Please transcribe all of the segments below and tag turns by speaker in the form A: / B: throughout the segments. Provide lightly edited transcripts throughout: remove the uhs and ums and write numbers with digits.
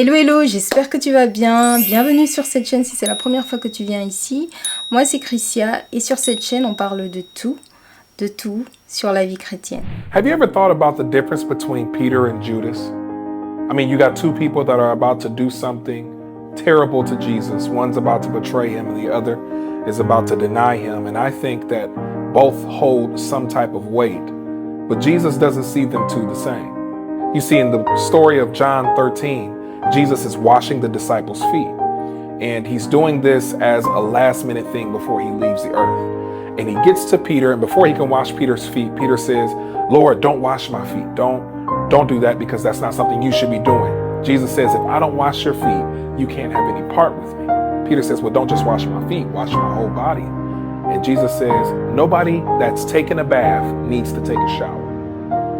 A: Hello hello, j'espère que tu vas bien. Bienvenue sur cette chaîne si c'est la première fois que tu viens ici. Moi c'est Chrissia et sur cette chaîne on parle de tout sur la vie chrétienne.
B: Have you ever thought about the difference between Peter and Judas? I mean, you got two people that are about to do something terrible to Jesus. One's about to betray him and the other is about to deny him. And I think that both hold some type of weight. But Jesus doesn't see them two the same. You see, in the story of John 13, Jesus is washing the disciples' feet. And he's doing this as a last-minute thing before he leaves the earth. And he gets to Peter, and before he can wash Peter's feet, Peter says, Lord, don't wash my feet. Don't do that, because that's not something you should be doing. Jesus says, if I don't wash your feet, you can't have any part with me. Peter says, well, don't just wash my feet, wash my whole body. And Jesus says, nobody that's taken a bath needs to take a shower.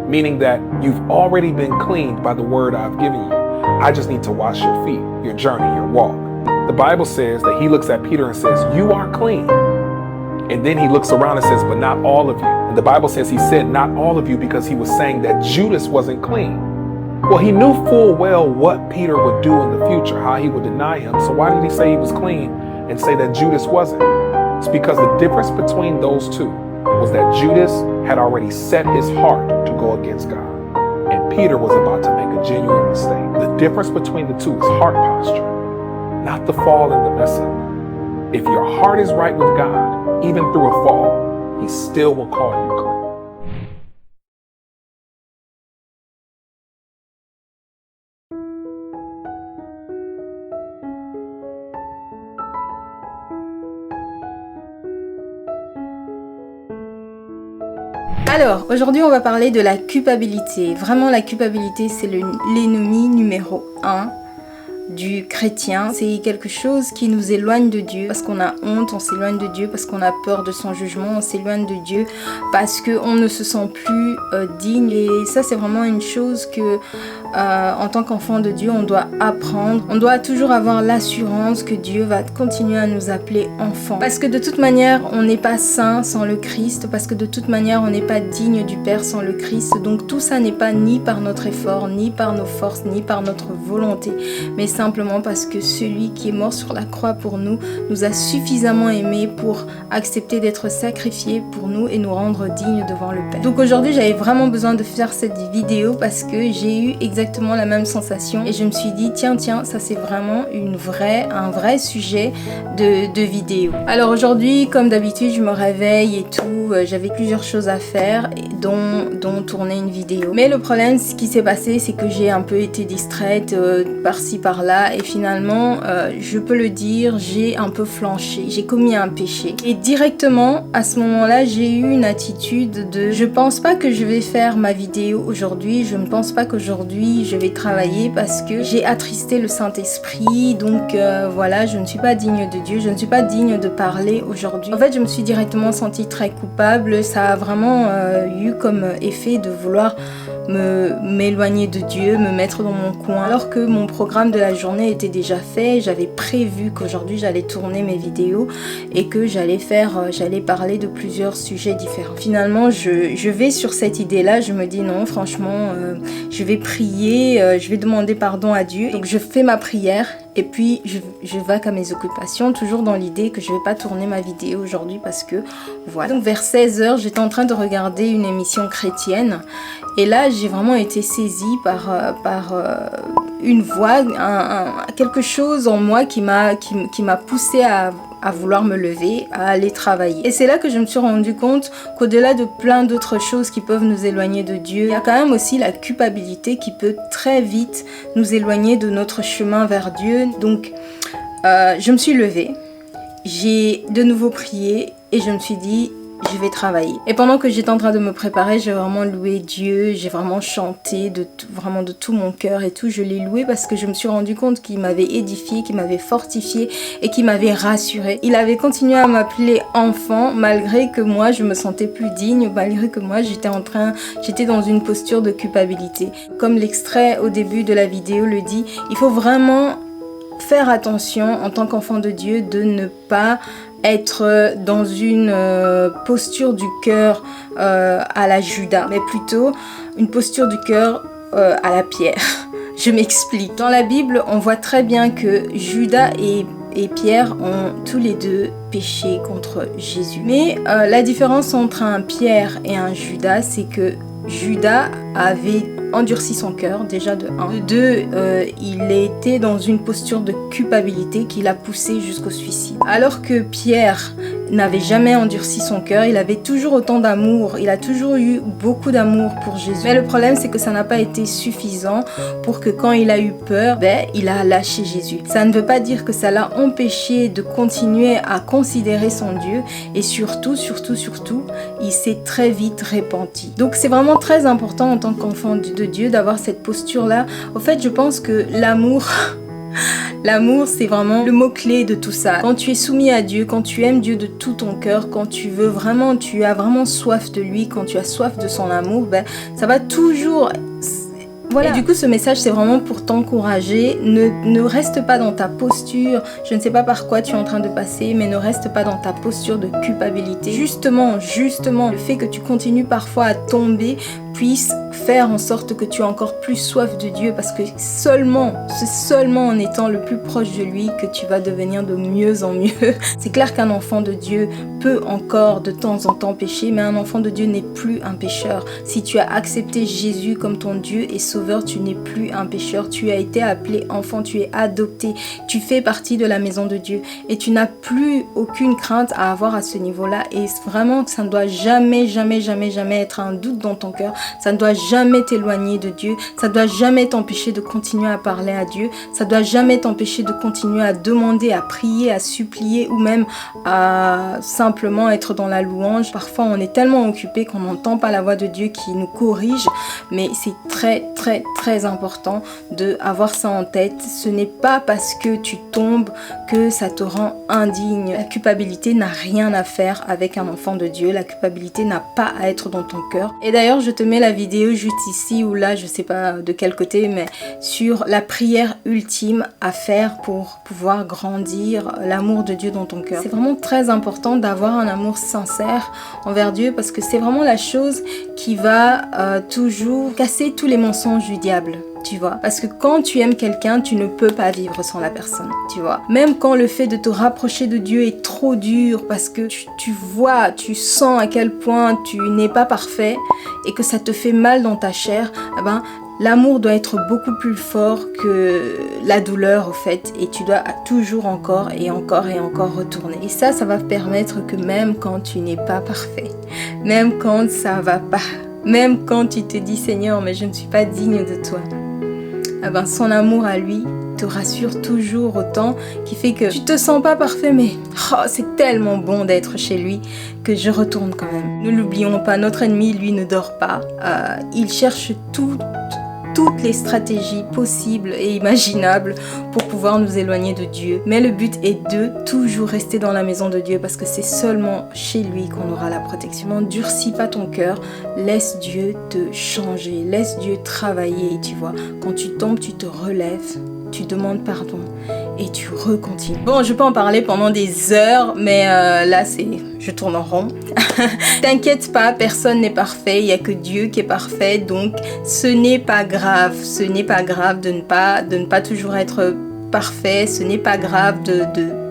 B: Meaning that you've already been cleaned by the word I've given you. I just need to wash your feet, your journey, your walk. The Bible says that he looks at Peter and says, you are clean. And then he looks around and says, but not all of you. And the Bible says he said not all of you because he was saying that Judas wasn't clean. Well, he knew full well what Peter would do in the future, how he would deny him. So why did he say he was clean and say that Judas wasn't? It's because the difference between those two was that Judas had already set his heart to go against God. And Peter was about to make a genuine mistake. The difference between the two is heart posture, not the fall and the mess up. If your heart is right with God, even through a fall, he still will call you clean.
A: Alors, aujourd'hui on va parler de la culpabilité. Vraiment la culpabilité c'est l'ennemi numéro 1 du chrétien. C'est quelque chose qui nous éloigne de Dieu parce qu'on a honte, on s'éloigne de Dieu parce qu'on a peur de son jugement, on s'éloigne de Dieu parce qu'on ne se sent plus digne. Et ça c'est vraiment une chose que en tant qu'enfant de Dieu on doit apprendre. On doit toujours avoir l'assurance que Dieu va continuer à nous appeler enfants. Parce que de toute manière on n'est pas saint sans le Christ, parce que de toute manière on n'est pas digne du Père sans le Christ. Donc tout ça n'est pas ni par notre effort, ni par nos forces, ni par notre volonté, mais simplement parce que celui qui est mort sur la croix pour nous a suffisamment aimés pour accepter d'être sacrifié pour nous et nous rendre dignes devant le Père. Donc aujourd'hui j'avais vraiment besoin de faire cette vidéo parce que j'ai eu exactement la même sensation et je me suis dit tiens ça c'est vraiment un vrai sujet de vidéo. Alors aujourd'hui comme d'habitude je me réveille et tout, j'avais plusieurs choses à faire dont tourner une vidéo. Mais le problème ce qui s'est passé c'est que j'ai un peu été distraite par-ci par-là et finalement je peux le dire, j'ai un peu flanché, j'ai commis un péché et directement à ce moment-là j'ai eu une attitude de je pense pas que je vais faire ma vidéo aujourd'hui, je ne pense pas qu'aujourd'hui je vais travailler parce que j'ai attristé le Saint-Esprit, donc voilà, je ne suis pas digne de Dieu, je ne suis pas digne de parler aujourd'hui. En fait je me suis directement sentie très coupable, ça a vraiment eu comme effet de vouloir m'éloigner de Dieu, me mettre dans mon coin, alors que mon programme de la journée était déjà fait. J'avais prévu qu'aujourd'hui j'allais tourner mes vidéos et que j'allais parler de plusieurs sujets différents. Finalement je vais sur cette idée là, je me dis non franchement je vais prier, je vais demander pardon à Dieu, donc je fais ma prière et puis je vais à mes occupations, toujours dans l'idée que je vais pas tourner ma vidéo aujourd'hui parce que voilà. Donc vers 16h j'étais en train de regarder une émission chrétienne et là j'ai vraiment été saisie par une voix, quelque chose en moi qui m'a poussée à vouloir me lever, à aller travailler. Et c'est là que je me suis rendu compte qu'au-delà de plein d'autres choses qui peuvent nous éloigner de Dieu, il y a quand même aussi la culpabilité qui peut très vite nous éloigner de notre chemin vers Dieu. Donc je me suis levée, j'ai de nouveau prié et je me suis dit je vais travailler. Et pendant que j'étais en train de me préparer, j'ai vraiment loué Dieu, j'ai vraiment chanté vraiment de tout mon cœur et tout. Je l'ai loué parce que je me suis rendu compte qu'il m'avait édifié, qu'il m'avait fortifié et qu'il m'avait rassuré. Il avait continué à m'appeler enfant malgré que moi je me sentais plus digne, malgré que moi j'étais dans une posture de culpabilité. Comme l'extrait au début de la vidéo le dit, il faut vraiment faire attention en tant qu'enfant de Dieu de ne pas être dans une posture du cœur à la Judas, mais plutôt une posture du cœur à la Pierre. Je m'explique. Dans la Bible, on voit très bien que Judas et Pierre ont tous les deux péché contre Jésus. Mais la différence entre un Pierre et un Judas, c'est que Judas avait endurci son cœur, déjà de 1. De 2, il était dans une posture de culpabilité qui l'a poussé jusqu'au suicide. Alors que Pierre n'avait jamais endurci son cœur, il avait toujours autant d'amour, il a toujours eu beaucoup d'amour pour Jésus. Mais le problème, c'est que ça n'a pas été suffisant pour que quand il a eu peur, il a lâché Jésus. Ça ne veut pas dire que ça l'a empêché de continuer à considérer son Dieu, et surtout, il s'est très vite repenti. Donc c'est vraiment très important en tant qu'enfant de Dieu d'avoir cette posture-là. Au fait, je pense que l'amour... L'amour, c'est vraiment le mot-clé de tout ça. Quand tu es soumis à Dieu, quand tu aimes Dieu de tout ton cœur, quand tu veux vraiment, tu as vraiment soif de lui, quand tu as soif de son amour, ça va toujours... Voilà. Et du coup, ce message, c'est vraiment pour t'encourager. Ne reste pas dans ta posture. Je ne sais pas par quoi tu es en train de passer, mais ne reste pas dans ta posture de culpabilité. Justement, le fait que tu continues parfois à tomber puisse faire en sorte que tu aies encore plus soif de Dieu, parce que c'est seulement en étant le plus proche de lui que tu vas devenir de mieux en mieux. C'est clair qu'un enfant de Dieu peut encore de temps en temps pécher, mais un enfant de Dieu n'est plus un pécheur. Si tu as accepté Jésus comme ton Dieu et Sauveur, tu n'es plus un pécheur. Tu as été appelé enfant, tu es adopté, tu fais partie de la maison de Dieu et tu n'as plus aucune crainte à avoir à ce niveau-là. Et vraiment, ça ne doit jamais être un doute dans ton cœur. Ça ne doit jamais t'éloigner de Dieu. Ça ne doit jamais t'empêcher de continuer à parler à Dieu. Ça ne doit jamais t'empêcher de continuer à demander, à prier, à supplier, ou même à simplement être dans la louange. Parfois, on est tellement occupé qu'on n'entend pas la voix de Dieu qui nous corrige. Mais c'est très important d'avoir ça en tête. Ce n'est pas parce que tu tombes que ça te rend indigne. La culpabilité n'a rien à faire avec un enfant de Dieu. La culpabilité n'a pas à être dans ton cœur. Et d'ailleurs, je te mets la vidéo juste ici ou là, je sais pas de quel côté, mais sur la prière ultime à faire pour pouvoir grandir l'amour de Dieu dans ton cœur. C'est vraiment très important d'avoir un amour sincère envers Dieu, parce que c'est vraiment la chose qui va toujours casser tous les mensonges du diable. Tu vois, parce que quand tu aimes quelqu'un, tu ne peux pas vivre sans la personne, tu vois. Même quand le fait de te rapprocher de Dieu est trop dur, parce que tu vois, tu sens à quel point tu n'es pas parfait et que ça te fait mal dans ta chair, l'amour doit être beaucoup plus fort que la douleur, au fait, et tu dois toujours encore retourner. Et ça va permettre que même quand tu n'es pas parfait, même quand ça va pas, même quand tu te dis Seigneur, mais je ne suis pas digne de toi, son amour à lui te rassure toujours autant, qui fait que tu te sens pas parfait, mais c'est tellement bon d'être chez lui que je retourne quand même. Ne l'oublions pas, notre ennemi, lui, ne dort pas. Il cherche toutes les stratégies possibles et imaginables pour pouvoir nous éloigner de Dieu. Mais le but est de toujours rester dans la maison de Dieu, parce que c'est seulement chez lui qu'on aura la protection. N'endurcis pas ton cœur, laisse Dieu te changer, laisse Dieu travailler, tu vois. Quand tu tombes, tu te relèves, tu demandes pardon et tu recontinues. Bon, je peux en parler pendant des heures, mais là, je tourne en rond. T'inquiète pas, personne n'est parfait, il n'y a que Dieu qui est parfait, donc ce n'est pas grave. Ce n'est pas grave de ne pas toujours être parfait, ce n'est pas grave de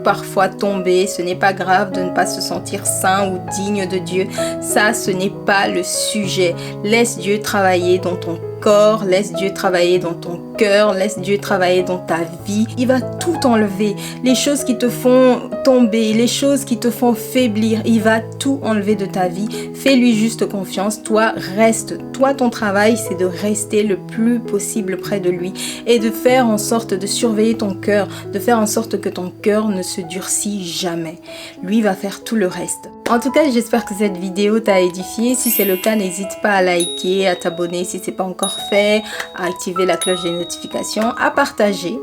A: parfois tomber, ce n'est pas grave de ne pas se sentir saint ou digne de Dieu. Ça, ce n'est pas le sujet. Laisse Dieu travailler dans ton corps, laisse Dieu travailler dans ton cœur, laisse Dieu travailler dans ta vie. Il va tout enlever. Les choses qui te font tomber, les choses qui te font faiblir, il va tout enlever de ta vie. Fais-lui juste confiance. Toi, reste. Toi, ton travail, c'est de rester le plus possible près de lui et de faire en sorte de surveiller ton cœur, de faire en sorte que ton cœur ne se durcit jamais. Lui va faire tout le reste. En tout cas, j'espère que cette vidéo t'a édifié. Si c'est le cas, n'hésite pas à liker, à t'abonner si ce n'est pas encore fait, à activer la cloche des notifications, à partager.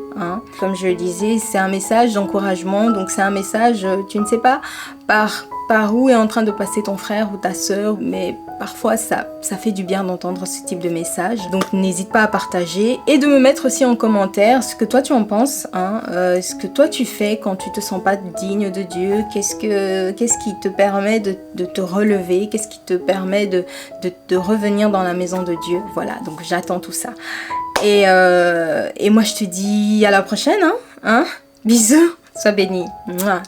A: Comme je le disais, c'est un message d'encouragement. Donc c'est un message, tu ne sais pas par où est en train de passer ton frère ou ta sœur, mais parfois ça fait du bien d'entendre ce type de message. Donc n'hésite pas à partager et de me mettre aussi en commentaire ce que toi tu en penses, ce que toi tu fais quand tu te sens pas digne de Dieu, qu'est-ce qui te permet de te relever, qu'est-ce qui te permet de revenir dans la maison de Dieu. Voilà, donc j'attends tout ça. Et moi, je te dis à la prochaine. Hein? Bisous. Sois béni. Mouah.